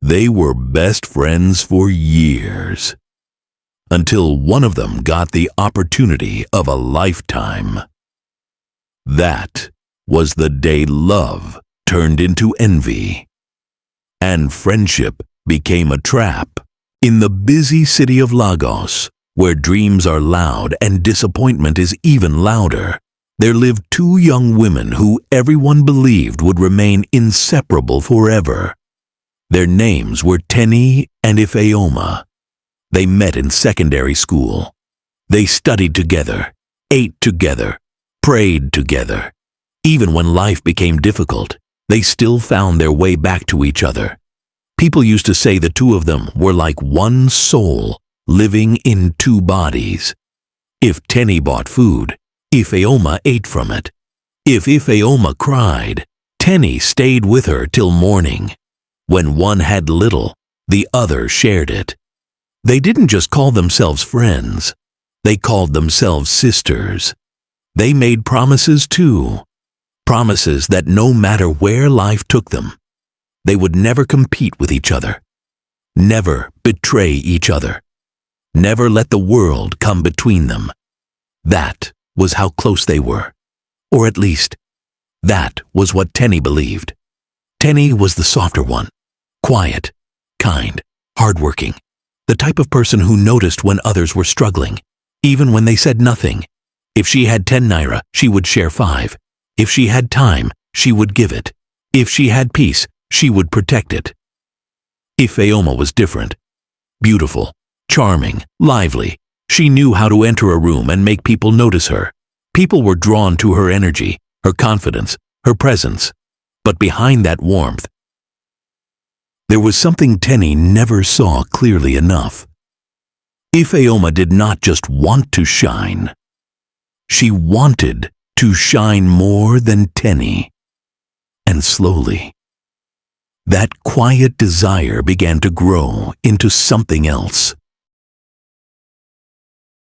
They were best friends for years, until one of them got the opportunity of a lifetime. That was the day love turned into envy, and friendship became a trap. In the busy city of Lagos, where dreams are loud and disappointment is even louder, there lived two young women who everyone believed would remain inseparable forever. Their names were Teni and Ifeoma. They met in secondary school. They studied together, ate together, prayed together. Even when life became difficult, they still found their way back to each other. People used to say the two of them were like one soul living in two bodies. If Teni bought food, Ifeoma ate from it. If Ifeoma cried, Teni stayed with her till morning. When one had little, the other shared it. They didn't just call themselves friends. They called themselves sisters. They made promises too. Promises that no matter where life took them, they would never compete with each other, never betray each other, never let the world come between them. That was how close they were. Or at least, that was what Teni believed. Teni was the softer one, quiet, kind, hardworking, the type of person who noticed when others were struggling, even when they said nothing. If she had 10 naira, she would share 5. If she had time, she would give it. If she had peace, she would protect it. Ifeoma was different. Beautiful, charming, lively. She knew how to enter a room and make people notice her. People were drawn to her energy, her confidence, her presence. But behind that warmth, there was something Teni never saw clearly enough. Ifeoma did not just want to shine. She wanted to shine more than Teni. And slowly, that quiet desire began to grow into something else.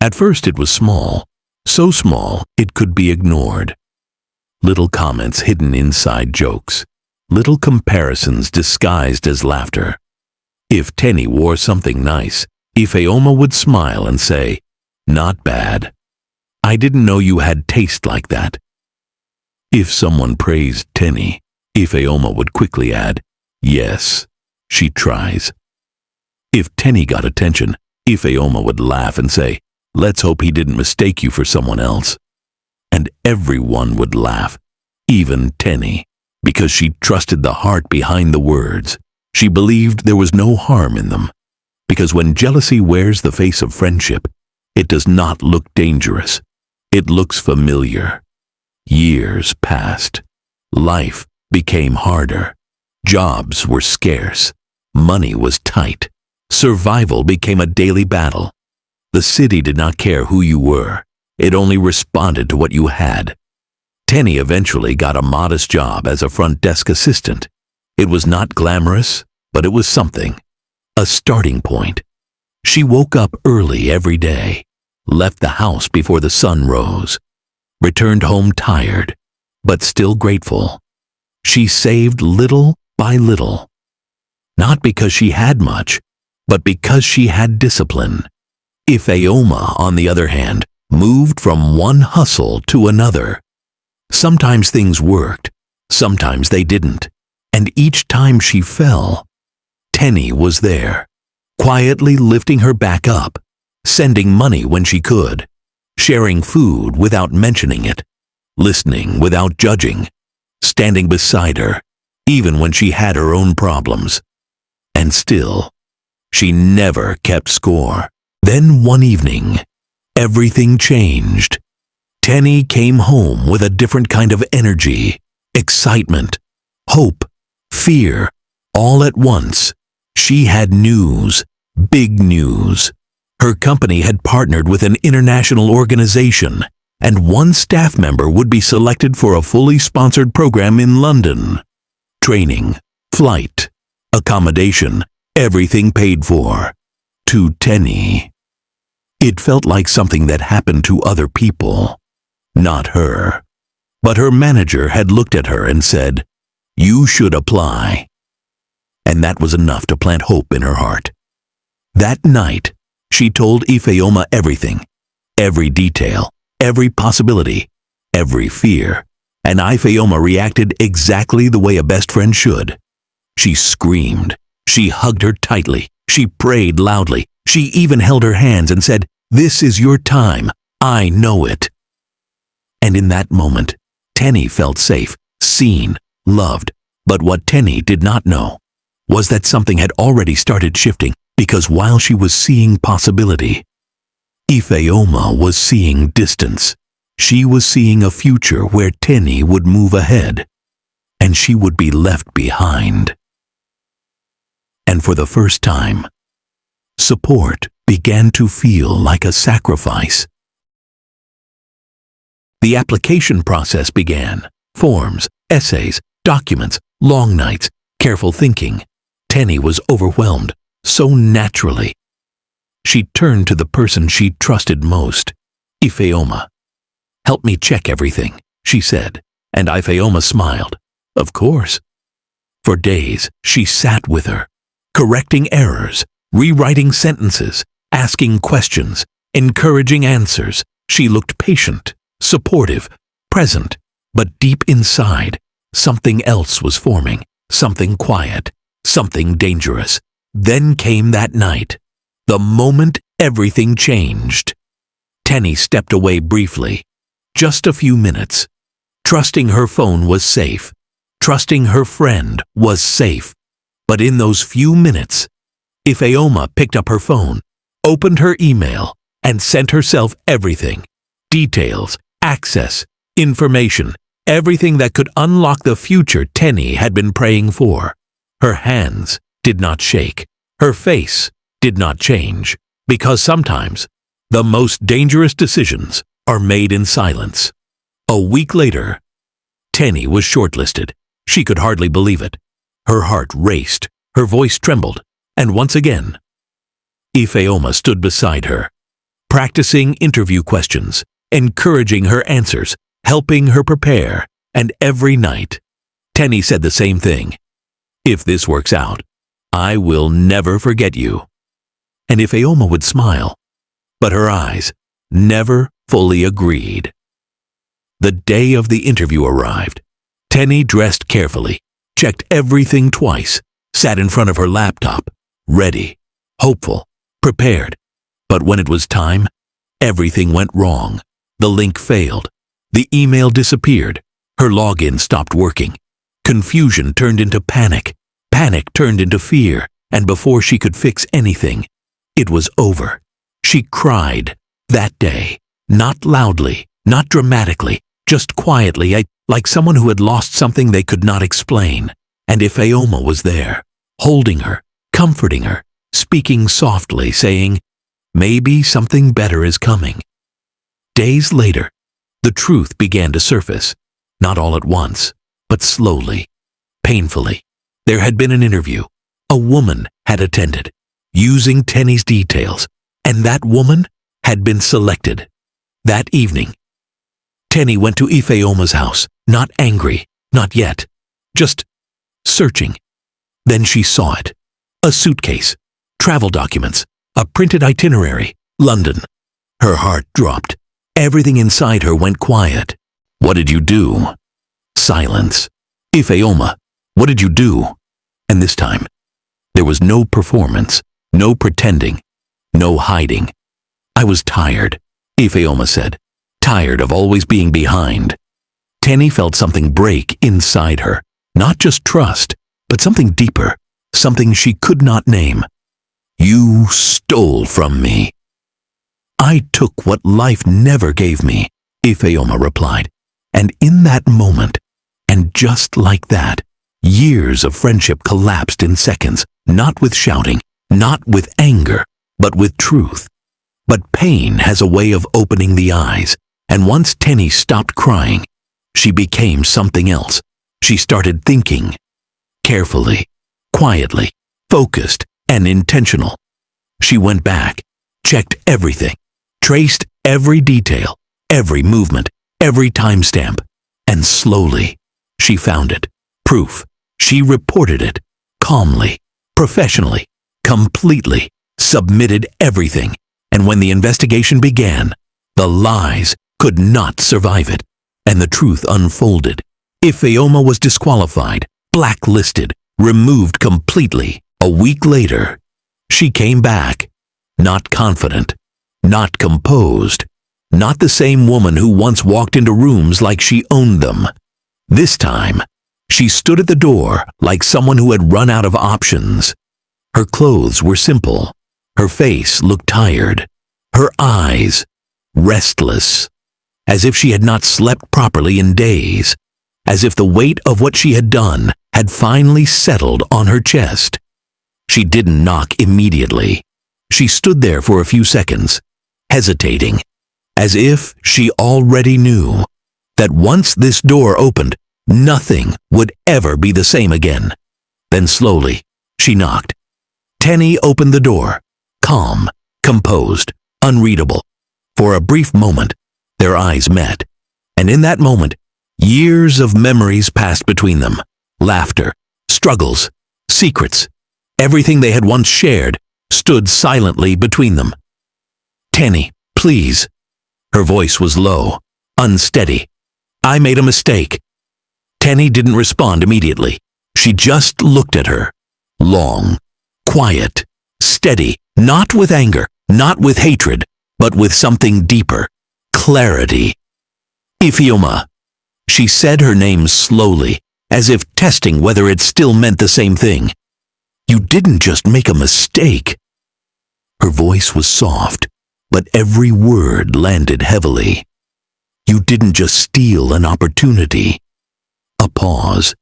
At first it was small, so small it could be ignored. Little comments hidden inside jokes, little comparisons disguised as laughter. If Teni wore something nice, Ifeoma would smile and say, "Not bad. I didn't know you had taste like that." If someone praised Teni, Ifeoma would quickly add, "Yes, she tries." If Teni got attention, Ifeoma would laugh and say, "Let's hope he didn't mistake you for someone else." And everyone would laugh, even Teni, because she trusted the heart behind the words. She believed there was no harm in them, because when jealousy wears the face of friendship, it does not look dangerous. It looks familiar. Years passed. Life became harder. Jobs were scarce. Money was tight. Survival became a daily battle. The city did not care who you were. It only responded to what you had. Teni eventually got a modest job as a front desk assistant. It was not glamorous, but it was something. A starting point. She woke up early every day, left the house before the sun rose, returned home tired, but still grateful. She saved little by little. Not because she had much, but because she had discipline. Ifeoma, on the other hand, moved from one hustle to another. Sometimes things worked, sometimes they didn't, and each time she fell, Teni was there, quietly lifting her back up, sending money when she could, sharing food without mentioning it, listening without judging, standing beside her, even when she had her own problems. And still, she never kept score. Then one evening, everything changed. Teni came home with a different kind of energy, excitement, hope, fear, all at once. She had news, big news. Her company had partnered with an international organization, and one staff member would be selected for a fully sponsored program in London. Training, flight, accommodation, everything paid for. To Teni, it felt like something that happened to other people, not her. But her manager had looked at her and said, "You should apply." and that was enough to plant hope in her heart. That night, she told Ifeoma everything, every detail, every possibility, every fear, and Ifeoma reacted exactly the way a best friend should. She screamed, she hugged her tightly, she prayed loudly, she even held her hands and said, "This is your time, I know it." And in that moment, Teni felt safe, seen, loved. But what Teni did not know was that something had already started shifting, because while she was seeing possibility, Ifeoma was seeing distance. She was seeing a future where Teni would move ahead, and she would be left behind. And for the first time, support began to feel like a sacrifice. The application process began. Forms, essays, documents, long nights, careful thinking. Teni was overwhelmed, so naturally. She turned to the person she trusted most, Ifeoma. "Help me check everything," she said, and Ifeoma smiled. Of course. For days, she sat with her, correcting errors, rewriting sentences, asking questions, encouraging answers. She looked patient, supportive, present, but deep inside, something else was forming, something quiet, something dangerous. Then came that night, the moment everything changed. Teni stepped away briefly, just a few minutes, trusting her phone was safe, trusting her friend was safe. But in those few minutes, Ifeoma picked up her phone, opened her email, and sent herself everything. Details, access, information, everything that could unlock the future Teni had been praying for. Her hands did not shake. Her face did not change, because sometimes the most dangerous decisions are made in silence. A week later, Teni was shortlisted. She could hardly believe it. Her heart raced, her voice trembled, and once again, Ifeoma stood beside her, practicing interview questions, encouraging her answers, helping her prepare, and every night, Teni said the same thing. "If this works out, I will never forget you." And Ifeoma would smile, but her eyes never fully agreed. The day of the interview arrived. Teni dressed carefully, checked everything twice, sat in front of her laptop, ready, hopeful, prepared. But when it was time, everything went wrong. The link failed. The email disappeared. Her login stopped working. Confusion turned into panic. Panic turned into fear. And before she could fix anything, it was over. She cried that day, not loudly, not dramatically, just quietly, like someone who had lost something they could not explain. And Ifeoma was there, holding her, comforting her, speaking softly, saying, "Maybe something better is coming." Days later, the truth began to surface, not all at once, but slowly, painfully. There had been an interview. A woman had attended, using Teni's details, and that woman had been selected. That evening, Teni went to Ifeoma's house, not angry, not yet, just searching. Then she saw it. A suitcase, travel documents, a printed itinerary, London. Her heart dropped. Everything inside her went quiet. "What did you do?" Silence. "Ifeoma, what did you do?" And this time, there was no performance, no pretending, no hiding. "I was tired," Ifeoma said, "tired of always being behind." Teni felt something break inside her, not just trust, but something deeper, something she could not name. "You stole from me." "I took what life never gave me," Ifeoma replied. And in that moment, and just like that, years of friendship collapsed in seconds, not with shouting, not with anger, but with truth. But pain has a way of opening the eyes, and once Teni stopped crying, she became something else. She started thinking, carefully, quietly, focused, and intentional. She went back, checked everything, traced every detail, every movement, every timestamp, and slowly, she found it. Proof. She reported it, calmly, professionally, completely, submitted everything, and when the investigation began, the lies could not survive it, and the truth unfolded. Ifeoma was disqualified, blacklisted, removed completely. A week later, she came back, not confident, not composed, not the same woman who once walked into rooms like she owned them. This time, she stood at the door like someone who had run out of options. Her clothes were simple. Her face looked tired. Her eyes restless, as if she had not slept properly in days, as if the weight of what she had done had finally settled on her chest. She didn't knock immediately. She stood there for a few seconds, hesitating, as if she already knew that once this door opened, nothing would ever be the same again. Then slowly, she knocked. Teni opened the door, calm, composed, unreadable. For a brief moment, their eyes met, and in that moment, years of memories passed between them. Laughter, struggles, secrets, everything they had once shared stood silently between them. "Teni, please." Her voice was low, unsteady. "I made a mistake." Teni didn't respond immediately. She just looked at her. Long, quiet, steady, not with anger, not with hatred, but with something deeper, clarity. "Ifeoma." She said her name slowly, as if testing whether it still meant the same thing. "You didn't just make a mistake." Her voice was soft, but every word landed heavily. "You didn't just steal an opportunity." A pause.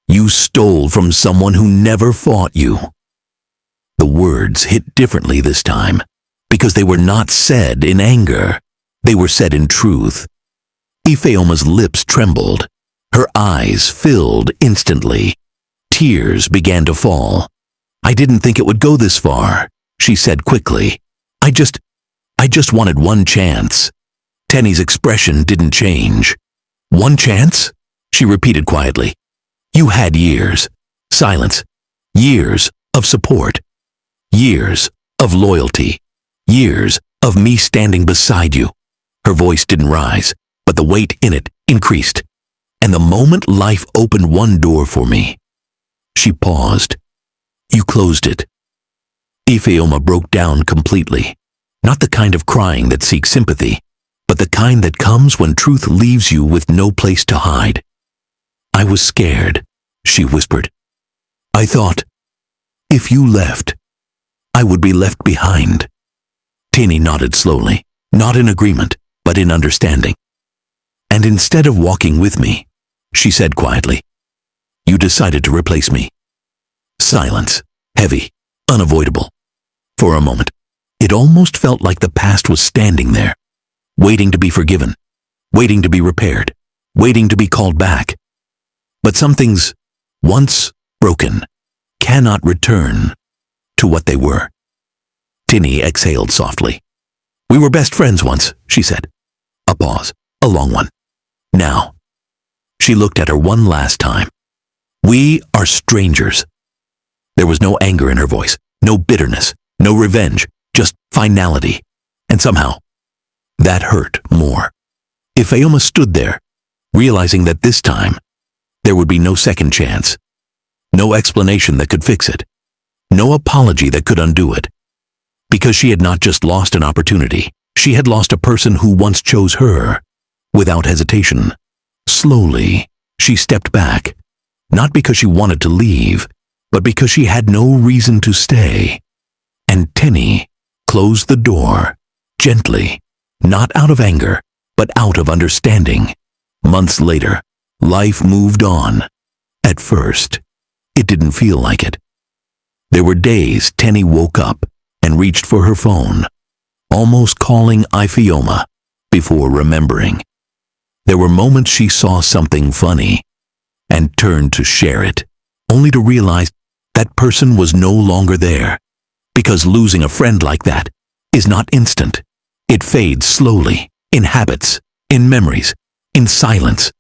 "You stole from someone who never fought you." The words hit differently this time, because they were not said in anger. They were said in truth. Ifeoma's lips trembled. Her eyes filled instantly. Tears began to fall. "I didn't think it would go this far," she said quickly. I just wanted one chance." Teni's expression didn't change. "One chance?" she repeated quietly. "You had years. Silence. Years of support. Years of loyalty. Years of me standing beside you." Her voice didn't rise, but the weight in it increased. "And the moment life opened one door for me," she paused, "you closed it." Ifeoma broke down completely. Not the kind of crying that seeks sympathy, but the kind that comes when truth leaves you with no place to hide. "I was scared," she whispered. "I thought, if you left, I would be left behind." Teni nodded slowly, not in agreement, but in understanding. "And instead of walking with me," she said quietly, "you decided to replace me." Silence, heavy, unavoidable. For a moment, it almost felt like the past was standing there, waiting to be forgiven, waiting to be repaired, waiting to be called back. But some things, once broken, cannot return to what they were. Teni exhaled softly. "We were best friends once," she said. A pause, a long one. "Now." She looked at her one last time. "We are strangers." There was no anger in her voice, no bitterness, no revenge, just finality. And somehow, that hurt more. Ifeoma stood there, realizing that this time, there would be no second chance. No explanation that could fix it. No apology that could undo it. Because she had not just lost an opportunity, she had lost a person who once chose her. Without hesitation, slowly, she stepped back. Not because she wanted to leave, but because she had no reason to stay. And Teni closed the door, gently, not out of anger, but out of understanding. Months later, life moved on. At first, it didn't feel like it. There were days Teni woke up and reached for her phone, almost calling Ifeoma before remembering. There were moments she saw something funny and turned to share it, only to realize that person was no longer there. Because losing a friend like that is not instant. It fades slowly, in habits, in memories, in silence.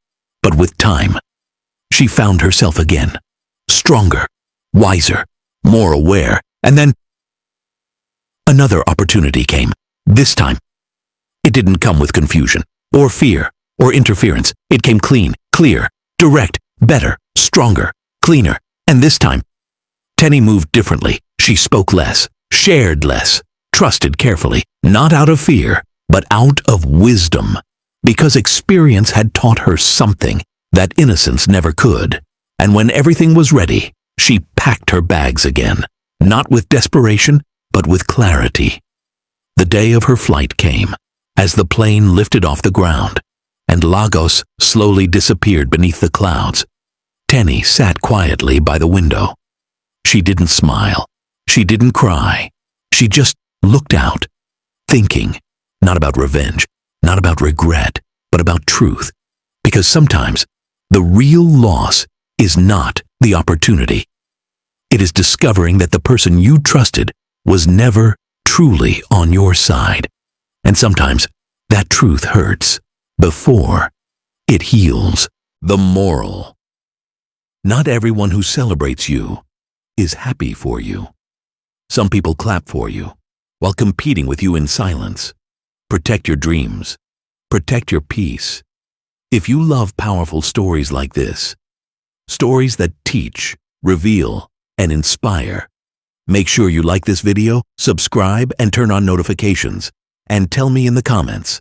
But with time, she found herself again, stronger, wiser, more aware, and then another opportunity came. This time, it didn't come with confusion, or fear, or interference. It came clean, clear, direct, better, stronger, cleaner. And this time, Teni moved differently. She spoke less, shared less, trusted carefully, not out of fear, but out of wisdom, because experience had taught her something that innocence never could. And when everything was ready, she packed her bags again, not with desperation, but with clarity. The day of her flight came, as the plane lifted off the ground, and Lagos slowly disappeared beneath the clouds. Teni sat quietly by the window. She didn't smile. She didn't cry. She just looked out, thinking, not about revenge, not about regret, but about truth. Because sometimes the real loss is not the opportunity. It is discovering that the person you trusted was never truly on your side. And sometimes that truth hurts before it heals. The moral: not everyone who celebrates you is happy for you. Some people clap for you while competing with you in silence. Protect your dreams. Protect your peace. If you love powerful stories like this, stories that teach, reveal, and inspire, make sure you like this video, subscribe, and turn on notifications. And tell me in the comments,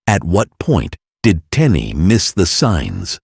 at what point did Teni miss the signs?